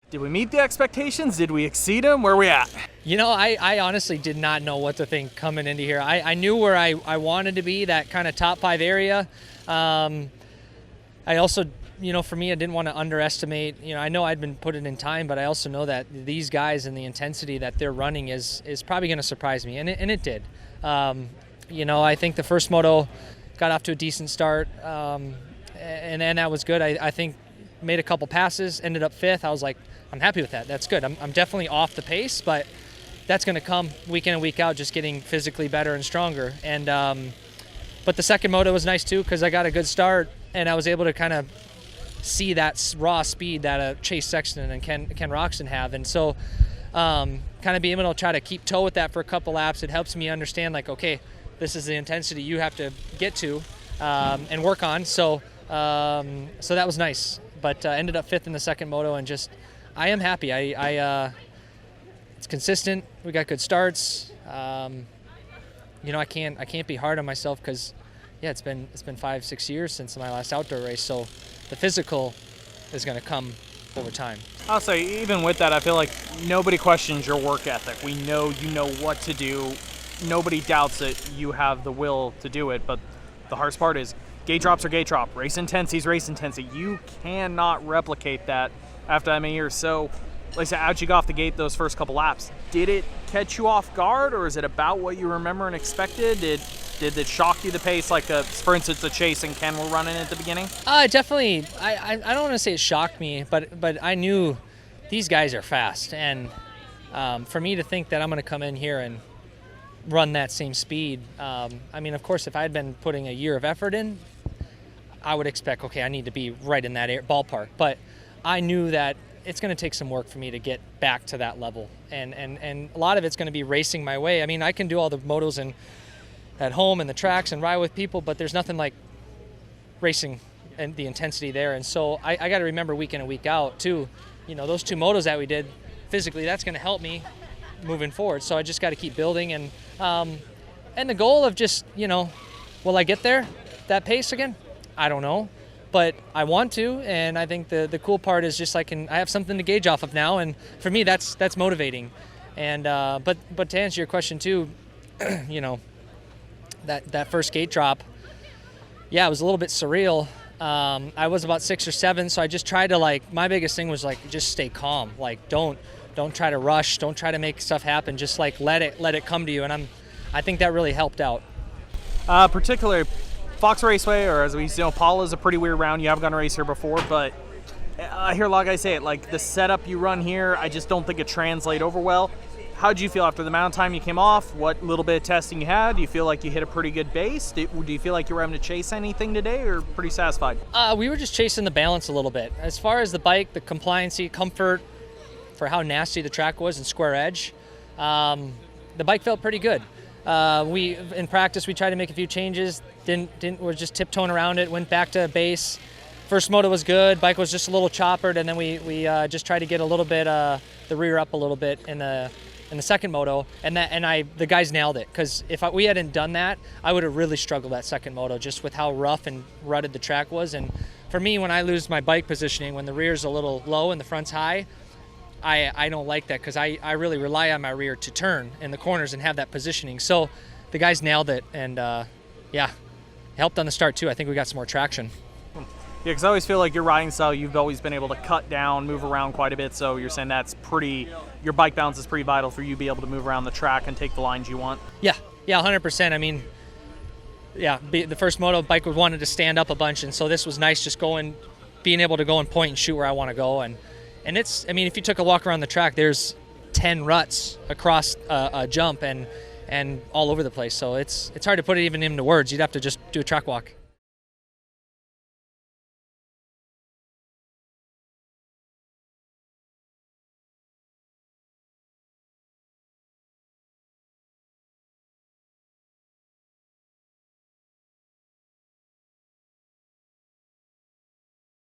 Did we meet the expectations? Did we exceed them? Where are we at? You know, I honestly did not know what to think coming into here. I knew where I wanted to be, that kind of top 5 area. I also, you know, for me, I didn't want to underestimate, you know, I know I'd been putting in time, but I also know that these guys and the intensity that they're running is probably going to surprise me, and it did. You know, I think the first moto got off to a decent start, and that was good. I think made a couple passes, ended up 5th. I was like, I'm happy with that. That's good. I'm definitely off the pace, but that's going to come week in and week out, just getting physically better and stronger. And but the second moto was nice too, because I got a good start and I was able to kind of see that raw speed that Chase Sexton and Ken Roxon have. And so kind of being able to try to keep toe with that for a couple laps, it helps me understand, like, okay, this is the intensity you have to get to and work on. So that was nice. But ended up 5th in the second moto, and just I am happy. It's consistent. We got good starts. You know, I can't be hard on myself because, yeah, it's been 5-6 years since my last outdoor race. So the physical is going to come over time. I'll say, even with that, I feel like nobody questions your work ethic. We know you know what to do. Nobody doubts that you have the will to do it. But the hardest part is gate drops are gate drop. Race intensity is race intensity. You cannot replicate that after that many years. So, like I said, how'd you go off the gate those first couple laps? Did it catch you off guard, or is it about what you remember and expected? Did it shock you, the pace, like, for instance, the Chase and Ken were running at the beginning? Definitely. I don't want to say it shocked me, but I knew these guys are fast. And for me to think that I'm going to come in here and run that same speed, I mean, of course, if I had been putting a year of effort in, I would expect, okay, I need to be right in that ballpark. But I knew that it's going to take some work for me to get back to that level. And a lot of it's going to be racing my way. I mean, I can do all the motos at home and the tracks and ride with people, but there's nothing like racing and the intensity there. And so I got to remember week in and week out too, you know, those 2 motos that we did physically, that's going to help me moving forward. So I just got to keep building. And the goal of just, you know, will I get there, that pace again? I don't know, but I want to. And I think the cool part is just I have something to gauge off of now. And for me, that's motivating. And but to answer your question too, you know, that first gate drop, yeah, it was a little bit surreal. I was about 6 or 7, so I just tried to, like, my biggest thing was, like, just stay calm. Like, don't try to rush, don't try to make stuff happen. Just, like, let it come to you. And I think that really helped out. Particularly Fox Raceway, or as we know, Paul, is a pretty weird round. You haven't gone to race here before, but I hear a lot of guys say it, like, the setup you run here, I just don't think it translates over well. How did you feel after the amount of time you came off? What little bit of testing you had? Do you feel like you hit a pretty good base? Do you feel like you were having to chase anything today, or pretty satisfied? We were just chasing the balance a little bit. As far as the bike, the compliancy, comfort, for how nasty the track was and square edge, the bike felt pretty good. In practice, we tried to make a few changes. We're just tiptoeing around it. Went back to base. First moto was good. Bike was just a little choppered, and then we just tried to get a little bit the rear up a little bit in the second moto, and the guys nailed it. Because if we hadn't done that, I would have really struggled that second moto, just with how rough and rutted the track was. And for me, when I lose my bike positioning, when the rear's a little low and the front's high, I don't like that, because I really rely on my rear to turn in the corners and have that positioning. So the guys nailed it, and yeah, helped on the start too. I think we got some more traction. Yeah, because I always feel like your riding style, you've always been able to cut down, move around quite a bit. So you're saying your bike balance is pretty vital for you to be able to move around the track and take the lines you want. Yeah, 100%. I mean, yeah, the first moto bike wanted to stand up a bunch, and so this was nice, just being able to go and point and shoot where I want to go. And it's, I mean, if you took a walk around the track, there's 10 ruts across a jump and all over the place. So it's hard to put it even into words. You'd have to just do a track walk.